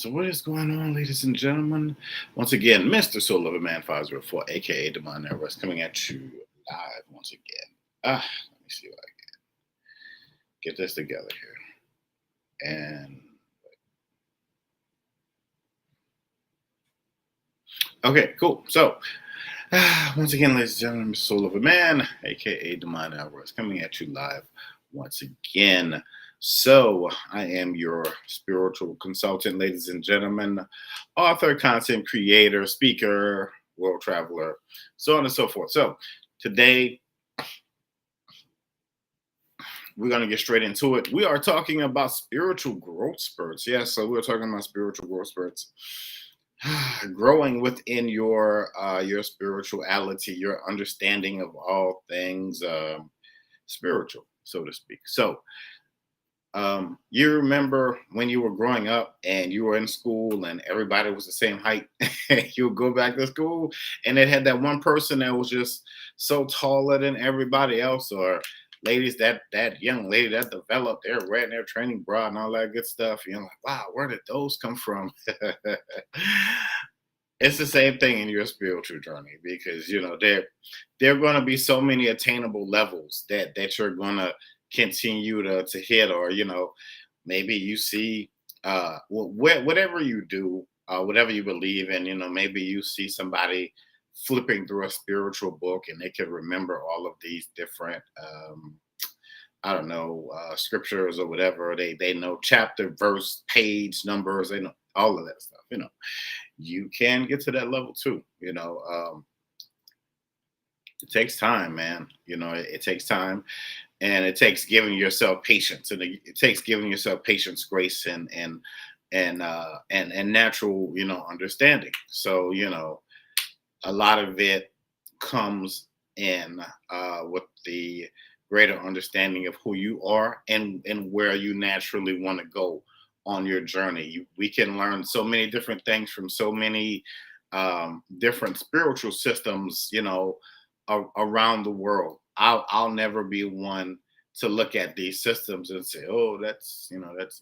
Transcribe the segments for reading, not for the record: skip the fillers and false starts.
So what is going on, ladies and gentlemen? Once again, Mr. Soul of a Man 504, aka Demon Everest, coming at you live once again. Let me see if I can get this together here. And okay, cool. So once again, ladies and gentlemen, Mr. Soul of a Man, aka Demon Everest, coming at you live once again. So, I am your spiritual consultant, ladies and gentlemen, author, content creator, speaker, world traveler, so on and so forth. So, today we're going to get straight into it. We are talking about spiritual growth spurts. Yes, so we're talking about spiritual growth spurts. Growing within your spirituality, your understanding of all things spiritual, so to speak. So, you remember when you were growing up and you were in school and everybody was the same height. You would go back to school and it had that one person that was just so taller than everybody else, or ladies, that young lady that developed their wearing their training bra and all that good stuff. You're like, wow, where did those come from? It's the same thing in your spiritual journey, because there are going to be so many attainable levels that you're going to continue to hit, or maybe you see whatever you do, whatever you believe in, maybe you see somebody flipping through a spiritual book and they can remember all of these different I don't know, scriptures or whatever. They know chapter, verse, page numbers. They know all of that stuff. You can get to that level too. It takes time, man. It takes time, and it takes giving yourself patience, and it takes giving yourself patience, grace, and natural, understanding. So a lot of it comes in with the greater understanding of who you are and where you naturally want to go on your journey. We can learn so many different things from so many different spiritual systems, around the world. I'll never be one to look at these systems and say, oh, that's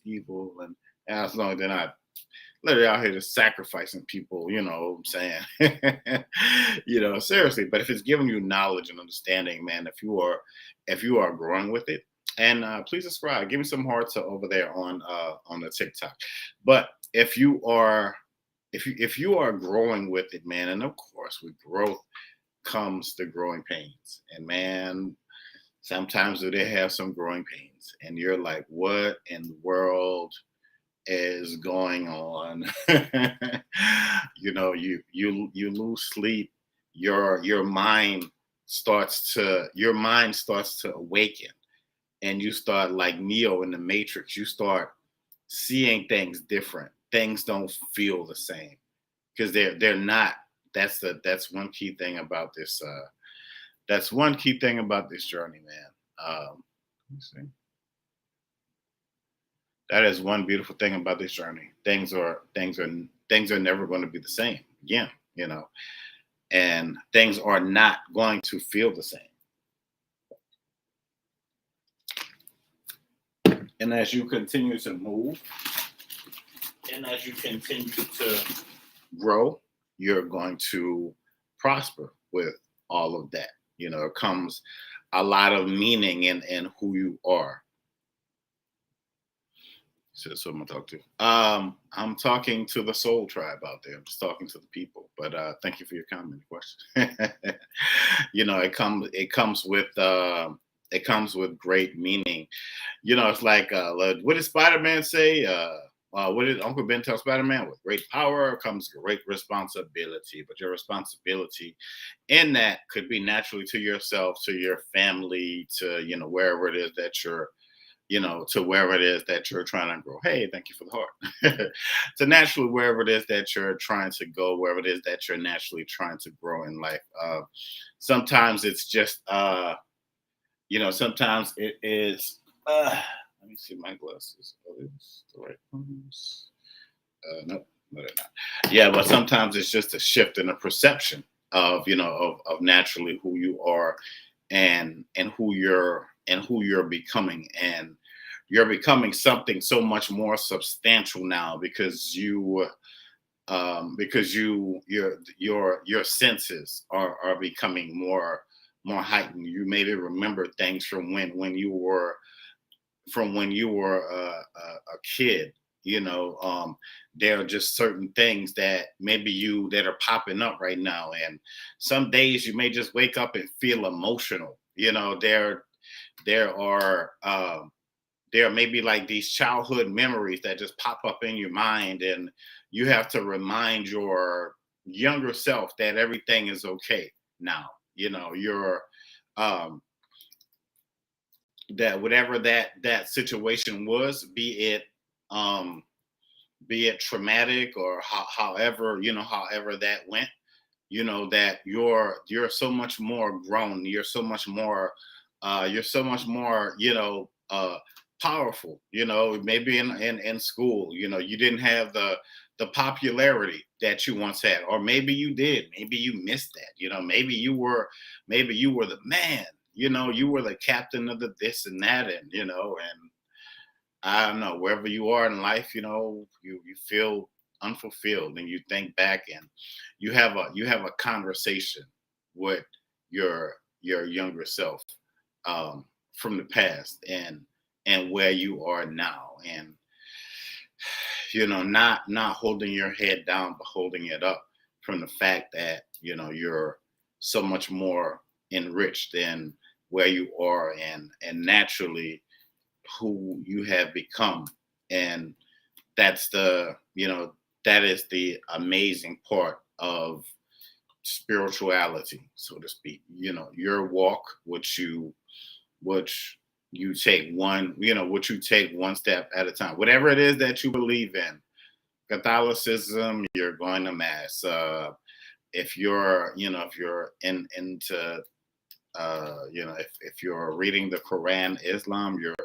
evil, and as long as they're not literally out here just sacrificing people, what I'm saying. Seriously. But if it's giving you knowledge and understanding, man, if you are growing with it, and please subscribe, give me some hearts over there on the TikTok. But if you are growing with it, man, and of course with growth comes the growing pains. And man, sometimes they have some growing pains, and you're like, what in the world is going on? You lose sleep. Your mind starts to awaken, and you start like Neo in the Matrix. You start seeing things different. Things don't feel the same because they're not. That's one key thing about this. That's one key thing about this journey, man. Let me see. That is one beautiful thing about this journey. Things are never going to be the same again, and things are not going to feel the same. And as you continue to move, and as you continue to grow, you're going to prosper with all of that. It comes a lot of meaning in who you are. So that's what I'm gonna talk to. I'm talking to the soul tribe out there. I'm just talking to the people. But thank you for your comment, question. It comes with great meaning. It's like what did Spider-Man say? What did Uncle Ben tell Spider-Man? With great power comes great responsibility. But your responsibility in that could be naturally to yourself, to your family, to wherever it is that you're to wherever it is that you're trying to grow. Hey, thank you for the heart. To naturally wherever it is that you're trying to go, wherever it is that you're naturally trying to grow in life. Sometimes it's just, sometimes it is. Let me see my glasses. Oh, it's the right ones. Nope, no, they're not. Yeah, but sometimes it's just a shift in the perception of of naturally who you are and who you're becoming. And you're becoming something so much more substantial now because your senses are becoming more heightened. You maybe remember things from when you were a kid. You know, there are just certain things that maybe you that are popping up right now, and some days you may just wake up and feel emotional. You know, there are there are maybe like these childhood memories that just pop up in your mind, and you have to remind your younger self that everything is okay now. You know, you're um that whatever that situation was, um be it traumatic or however, however that went, that you're so much more grown, you're so much more, powerful. Maybe in school, you didn't have the popularity that you once had, or maybe you did, maybe you missed that. Maybe you were the man, you were the captain of the this and that, and I don't know, wherever you are in life, you feel unfulfilled, and you think back, and you have a conversation with your younger self, from the past, and where you are now, and not holding your head down, but holding it up, from the fact that you're so much more enriched than where you are, and naturally who you have become. And that's that is the amazing part of spirituality, so to speak. Your walk, which you take one step at a time, whatever it is that you believe in. Catholicism, you're going to mass. If you're into if you're reading the Quran, Islam, you're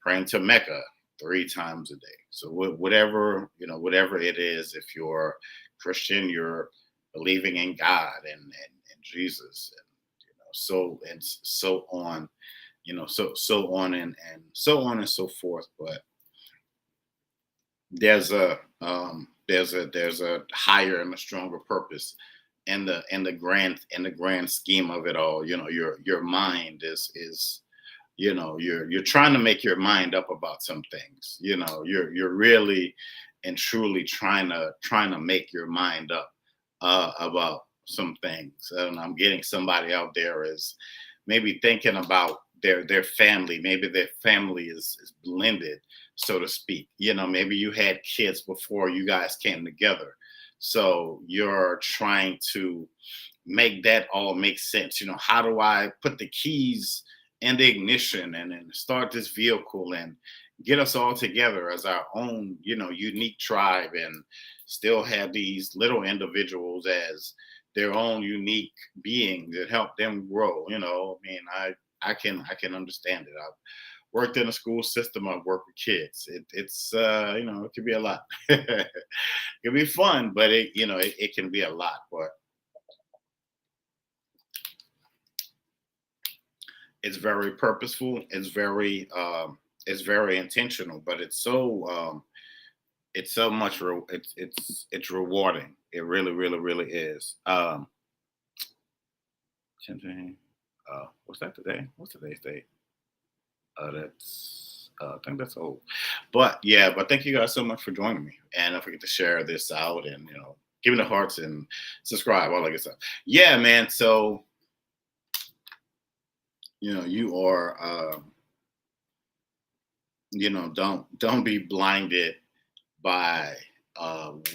praying to Mecca 3 times a day. So whatever it is, if you're Christian, you're believing in God and Jesus, and so on, so on and so on and so forth. But there's a higher and a stronger purpose in the grand scheme of it all. Your mind is you're trying to make your mind up about some things. You're really and truly trying to make your mind up about some things. And I'm getting somebody out there is maybe thinking about their family. Maybe their family is blended, so to speak. Maybe you had kids before you guys came together, so you're trying to make that all make sense. How do I put the keys in the ignition and then start this vehicle and get us all together as our own, unique tribe, and still have these little individuals as their own unique beings that help them grow. I mean, I can understand it. I've worked in a school system. I've worked with kids. It can be a lot. It can be fun, but it can be a lot. But it's very purposeful. It's very intentional, but it's so much. It's rewarding. It really, really, really is. What's that today? What's today's date? That's I think that's old. But yeah, but thank you guys so much for joining me. And don't forget to share this out, and give me the hearts and subscribe, all that good stuff. Yeah, man. So you are don't be blinded by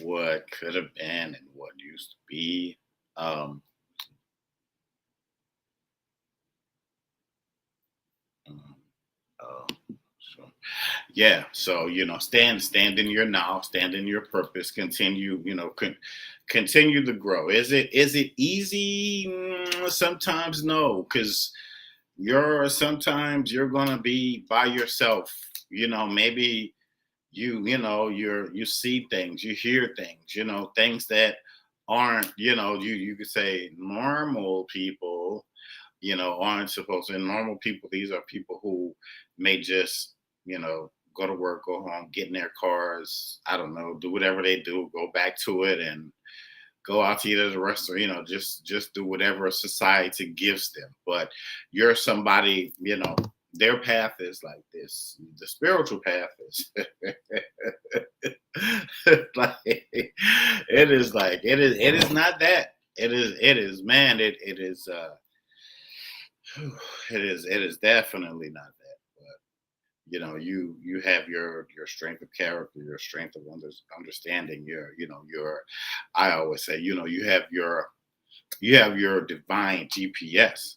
what could have been and what used to be. Um, uh, so yeah, so stand in your now, stand in your purpose, continue, continue to grow. Is it easy? Sometimes no, because sometimes you're gonna be by yourself. Maybe you see things, you hear things, things that aren't, you could say normal people, aren't supposed to. And normal people, these are people who may just go to work, go home, get in their cars, I don't know, do whatever they do, go back to it and go out to eat at a restaurant, just do whatever society gives them. But you're somebody, their path is like this. The spiritual path is like it is not that. It is man, it is it is definitely not that. But you have your strength of character, your strength of understanding, your I always say, you have your divine GPS,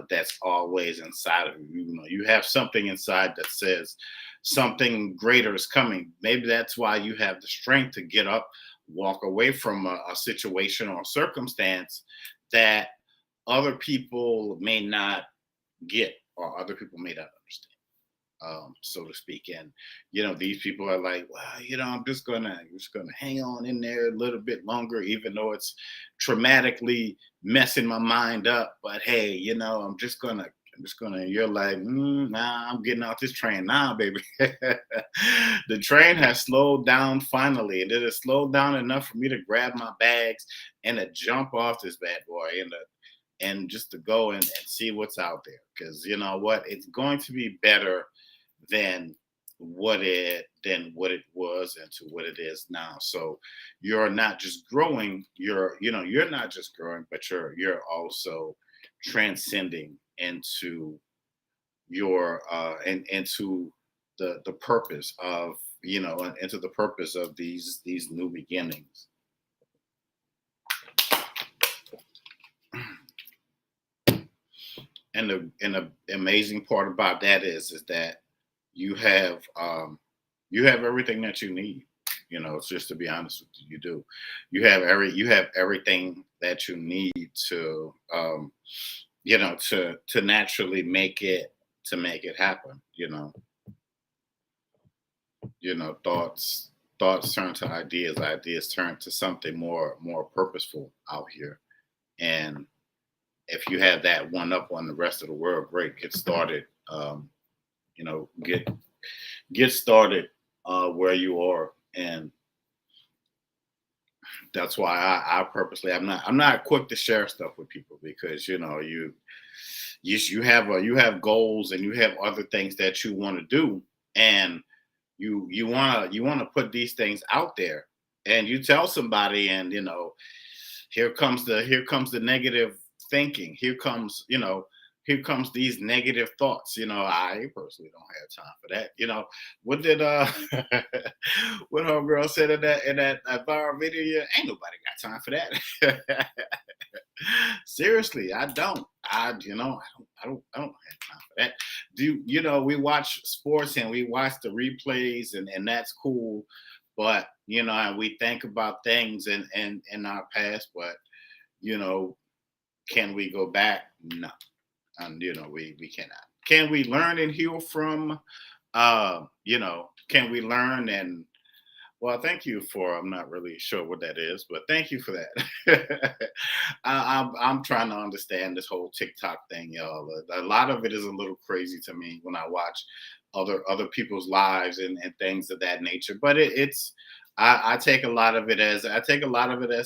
that's always inside of you. You have something inside that says something greater is coming. Maybe that's why you have the strength to get up, walk away from a situation or circumstance that other people may not get or other people may not understand, so to speak. And these people are like, well, I'm just gonna hang on in there a little bit longer, even though it's traumatically messing my mind up. But hey, I'm just gonna. You're like, nah, I'm getting off this train now, baby. The train has slowed down finally, and it has slowed down enough for me to grab my bags and to jump off this bad boy and just to go and see what's out there. Because you know what, it's going to be better than what it was and to what it is now. So you're not just growing, you're not just growing, but you're also transcending into your and into the purpose of into the purpose of these new beginnings. And the amazing part about that is that you have you have everything that you need. It's just, to be honest with you, you do. You have everything that you need to to naturally make it happen. Thoughts turn to ideas, ideas turn to something more purposeful out here. And if you have that one up on the rest of the world, great, get started. You know, get get started where you are. And that's why I purposely, I'm not quick to share stuff with people, because you have goals and you have other things that you want to do, and you want to put these things out there, and you tell somebody, and here comes the negative thinking, here comes these negative thoughts. I personally don't have time for that. What did what her girl said in that viral video? Yeah, ain't nobody got time for that. Seriously, I don't. I don't have time for that. We watch sports and we watch the replays, and that's cool. But and we think about things in our past, but you know, can we go back? No. And we cannot. Can we learn and heal from? Can we learn and, well, thank you for, I'm not really sure what that is, but thank you for that. I'm trying to understand this whole TikTok thing, y'all. A lot of it is a little crazy to me when I watch other people's lives and things of that nature. But I take a lot of it as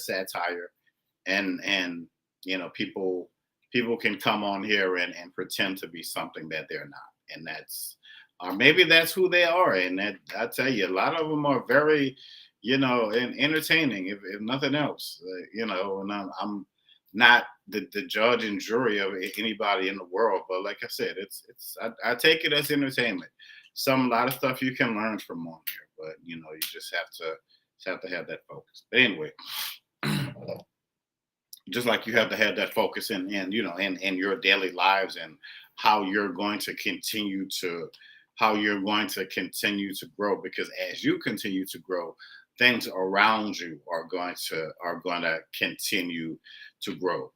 satire, and people can come on here and pretend to be something that they're not, and that's, or maybe that's who they are. And that, I tell you, a lot of them are very, and entertaining, if nothing else. And I'm not the judge and jury of anybody in the world, but like I said, I take it as entertainment. A lot of stuff you can learn from on here, but you just have to have that focus. But anyway, just like you have to have that focus in your daily lives, and how you're going to continue to grow, because as you continue to grow, things around you are going to continue to grow.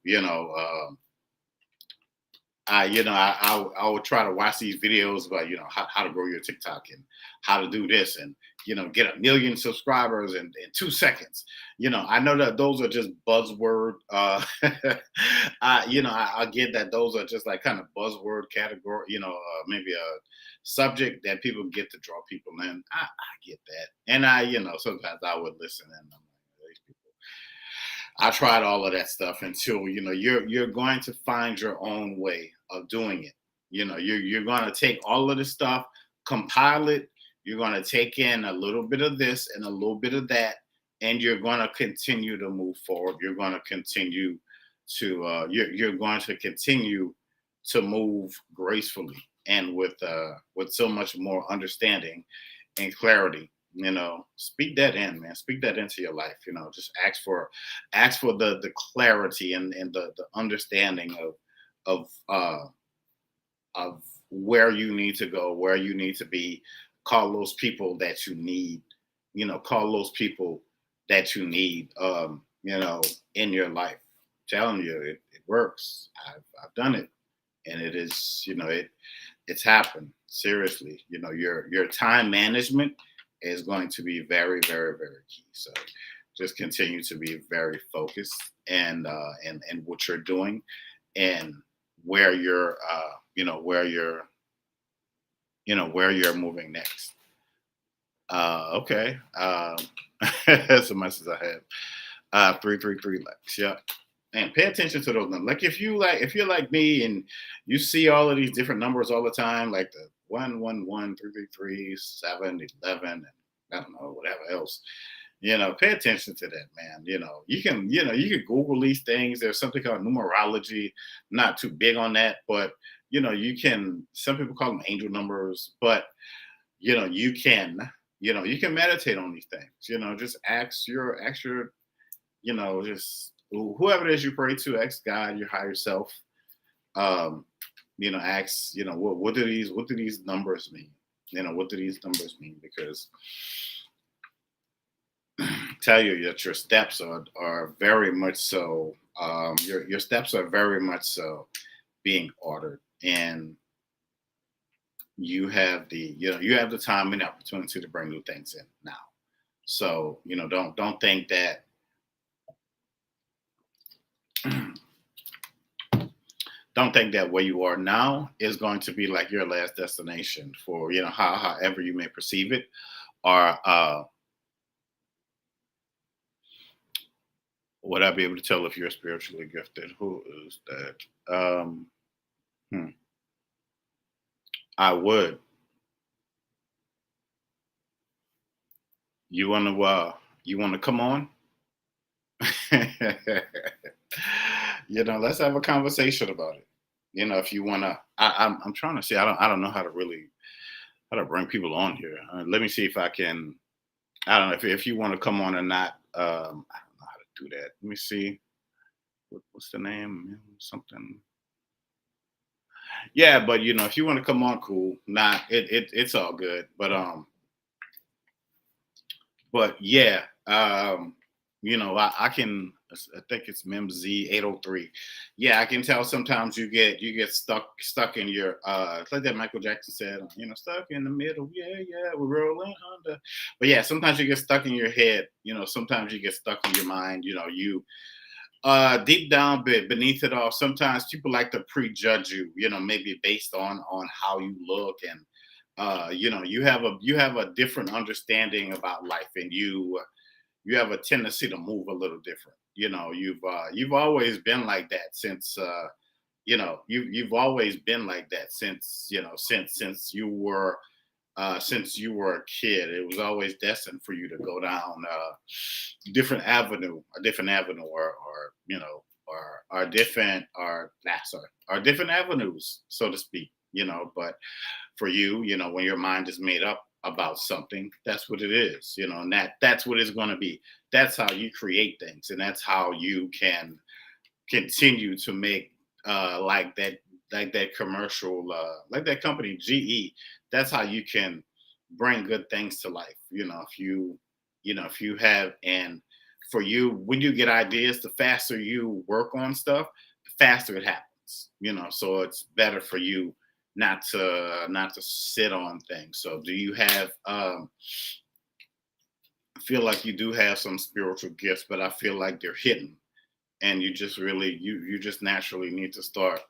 I would try to watch these videos about how to grow your TikTok and how to do this, and get a million subscribers in 2 seconds. I know that those are just buzzword. I get that those are just like kind of buzzword category. Maybe a subject that people get to draw people in. I get that, and sometimes I would listen and I'm like, these people. I tried all of that stuff until you're going to find your own way of doing it. You're going to take all of this stuff, compile it. You're going to take in a little bit of this and a little bit of that, and you're going to continue to move forward. You're going to continue you're going to continue to move gracefully and with so much more understanding and clarity. Speak that in, man. Speak that into your life. Just ask for the clarity and the understanding of where you need to go, where you need to be. Call those people that you need. Call those people that you need. In your life. Telling you, it works. I've done it, and it is. It's happened. Seriously, your time management is going to be very, very, very key. So just continue to be very focused and what you're doing and where you're where you're moving next. Okay. Somebody says I have 333 likes. Yeah. And pay attention to those numbers. Like if you're like me and you see all of these different numbers all the time, like the 111, 333, 711, and I don't know, whatever else. Pay attention to that, man. You can Google these things. There's something called numerology. Not too big on that, but some people call them angel numbers, but you can meditate on these things. Just just whoever it is you pray to, ask God, your higher self. Ask, what do these numbers mean? What do these numbers mean? Because tell you that your steps are very much so. Your steps are very much so being ordered, and you have the time and the opportunity to bring new things in now. So don't think that don't think that where you are now is going to be like your last destination for however you may perceive it, or would I be able to tell if you're spiritually gifted? Who is that? Hmm, I would. You want to come on? Let's have a conversation about it. If you want to, I'm trying to see. I don't know how to bring people on here. Let me see if I can. I don't know if you want to come on or not. I don't know how to do that. Let me see. What's the name? Something. Yeah, but if you want to come on, cool. Nah, it's all good. But yeah, I can. I think it's MemZ 803. Yeah, I can tell sometimes you get stuck in your it's like that Michael Jackson said, stuck in the middle. Yeah, yeah, we're rolling under. But yeah, sometimes you get stuck in your head. Sometimes you get stuck in your mind. You deep down beneath it all. Sometimes people like to prejudge you. Maybe based on how you look and you have a different understanding about life, and you have a tendency to move a little different. You've always been like that since you've always been like that since you were a kid. It was always destined for you to go down a different avenue, or different, or different avenues, so to speak. But for you, when your mind is made up about something, that's what it is. And that's what it's going to be. That's how you create things, and that's how you can continue to make like that commercial, like that company GE. That's how you can bring good things to life. If you have, and for you, when you get ideas, the faster you work on stuff, the faster it happens. So it's better for you not to sit on things. So do you have feel like you do have some spiritual gifts, but I feel like they're hidden, and you just really you just naturally need to start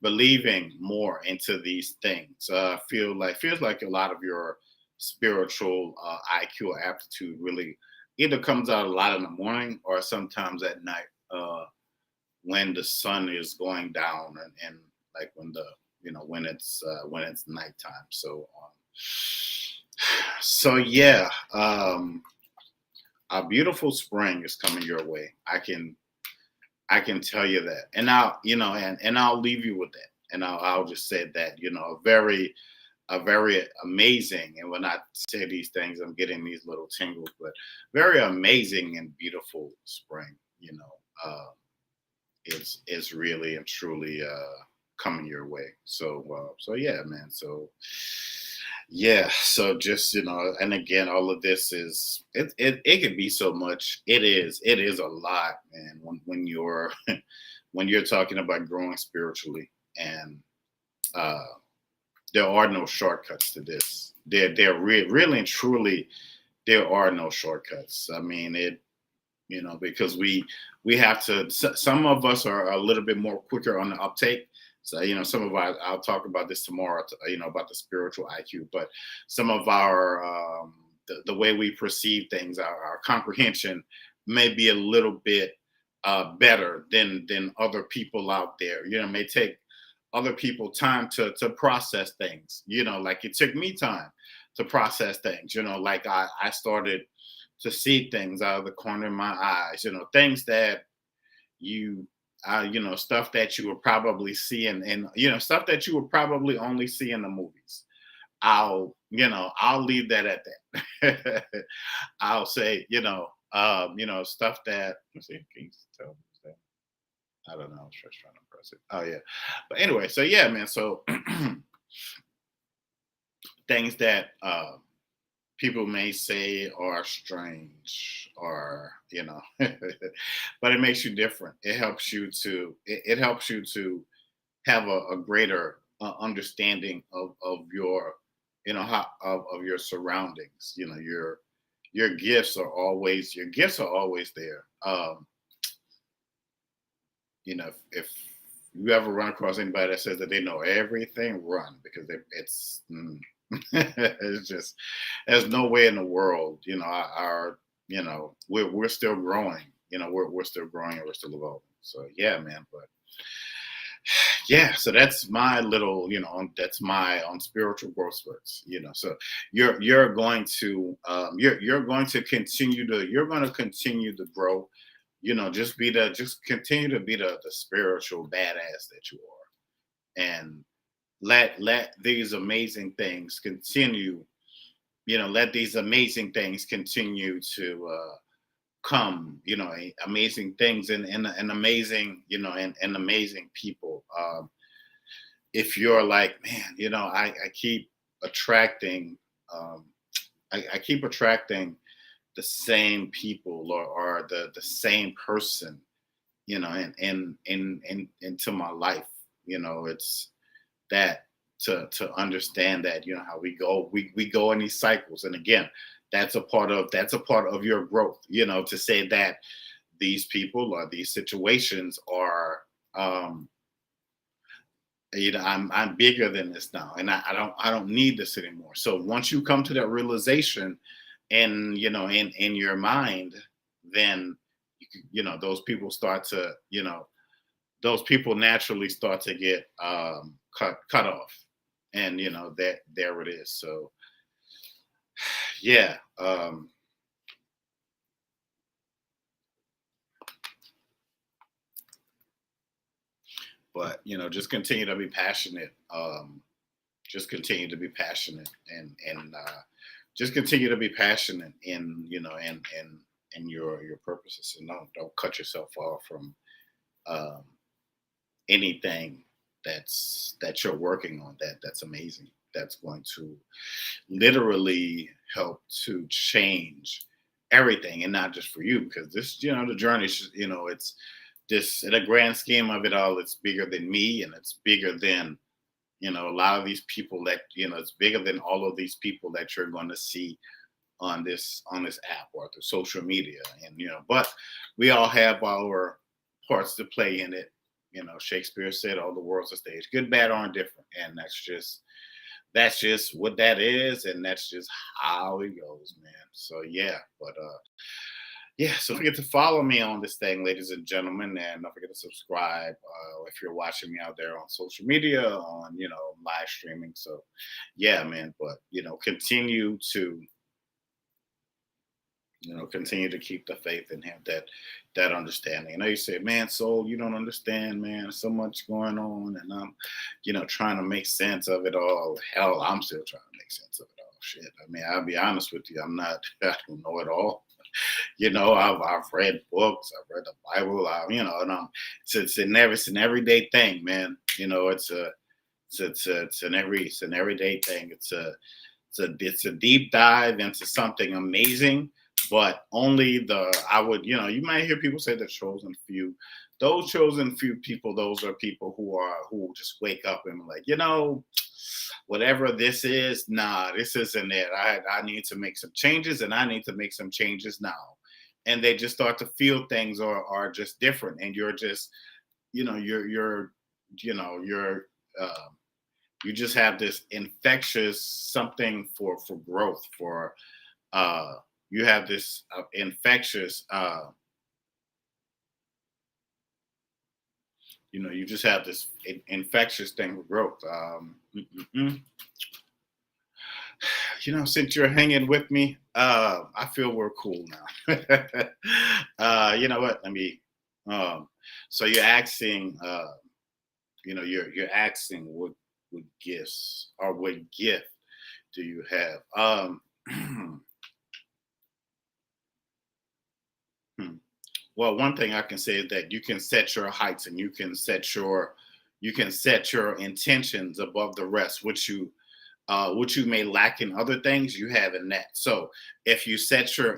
believing more into these things. Feel like feels like a lot of your spiritual IQ or aptitude really either comes out a lot in the morning or sometimes at night when the sun is going down and like when the when it's nighttime. So yeah, a beautiful spring is coming your way. I can tell you that, and I'll leave you with that, and I'll just say that a very amazing. And when I say these things, I'm getting these little tingles, but very amazing and beautiful spring. Is really and truly coming your way. So yeah, man. So yeah, so just and again, all of this is it can be so much. It is a lot, man. When you're when you're talking about growing spiritually, and uh, there are no shortcuts to this. Really and truly there are no shortcuts. I mean it, because we have to. Some of us are a little bit more quicker on the uptake. So some of our, I'll talk about this tomorrow. About the spiritual IQ, but some of our the way we perceive things, our comprehension may be a little bit better than other people out there. It may take other people time to process things. Like it took me time to process things. Like I started to see things out of the corner of my eyes, things that you, stuff that you would probably see and, stuff that you would probably only see in the movies. I'll leave that at that. I'll say, stuff that, let's see, can you tell me that? I don't know. I was just trying to press it. Oh yeah. But anyway, so yeah, man. So things that, people may say are strange or but it makes you different. It helps you to have a greater understanding of your how of your surroundings. Your gifts are always there. If you ever run across anybody that says that they know everything, run, because it's just, there's no way in the world. We're still growing. We're still growing and we're still evolving. So yeah, man. But yeah, so that's my little, that's my on spiritual growth spurts. So you're going to you're going to continue to grow. Just continue to be the spiritual badass that you are, and let these amazing things continue. Let these amazing things continue to come. Amazing things and amazing, and amazing people. If you're like, man, I keep attracting, um, I keep attracting the same people, or the same person, into my life. It's that, to understand that, how we go in these cycles. And again, that's a part of your growth, to say that these people or these situations are, um I'm bigger than this now, and I don't need this anymore. So once you come to that realization, and in your mind, then those people start to, those people naturally start to get cut off, and that there it is. So yeah, but just continue to be passionate. Just continue to be passionate, and just continue to be passionate in, in your purposes, and don't cut yourself off from um, anything that you're working on, that's amazing, that's going to literally help to change everything, and not just for you, because this, the journey is it's this, in the grand scheme of it all, it's bigger than me, and it's bigger than, a lot of these people that, it's bigger than all of these people that you're going to see on this app or through social media. And but we all have our parts to play in it. Shakespeare said, "All the world's a stage. Good, bad, or indifferent," and that's just what that is, and that's just how it goes, man. So yeah, but yeah, so don't forget to follow me on this thing, ladies and gentlemen, and don't forget to subscribe if you're watching me out there on social media, on live streaming. So yeah, man, but continue to continue to keep the faith in him, that understanding. I know you say, man, soul, you don't understand, man. So much going on, and I'm, trying to make sense of it all. Hell, I'm still trying to make sense of it all. Shit. I mean, I'll be honest with you, I'm not, I don't know it all. I've read books, I've read the Bible, and it's an everyday thing, man. It's an everyday thing. It's a deep dive into something amazing, but only I would, you might hear people say the chosen few. Those chosen few people, those are people who just wake up and like, whatever this is, nah, this isn't it. I need to make some changes, and I need to make some changes now. And they just start to feel things are just different, and you're just, you're you just have this infectious something for growth, for you have this infectious you just have this infectious thing for growth. Since you're hanging with me, I feel we're cool now. You know what, let me so you're asking, you're asking what gifts or what gift do you have? Hmm. Well, one thing I can say is that you can set your heights, and you can set your intentions above the rest, which you may lack in other things, you have in that. So if you set your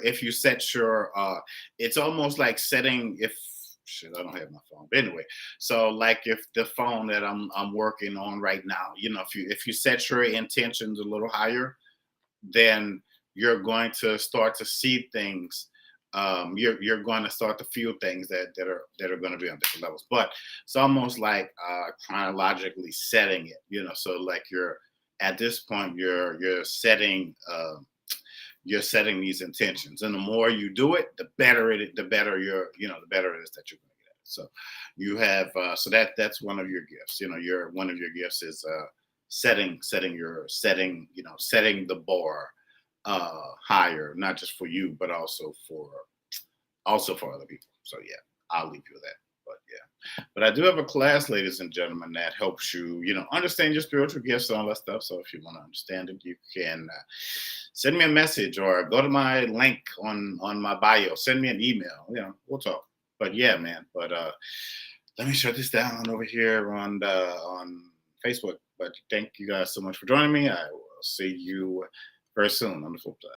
it's almost like setting, if shit, I don't have my phone. But anyway, so like if the phone that I'm working on right now, if you set your intentions a little higher, then you're going to start to see things. You're going to start to feel things that are going to be on different levels. But it's almost like chronologically setting it. So like you're at this point, you're setting these intentions, and the more you do it, the better the better it is that you're going to get it. So you have so that's one of your gifts. Your one of your gifts is setting the bar higher, not just for you, but also for other people. So yeah, I'll leave you with that. But yeah, but I do have a class, ladies and gentlemen, that helps you, understand your spiritual gifts and all that stuff. So if you want to understand it, you can send me a message or go to my link on my bio. Send me an email. We'll talk. But yeah, man. But let me shut this down over here on Facebook. But thank you guys so much for joining me. I will see you very soon on the flip side.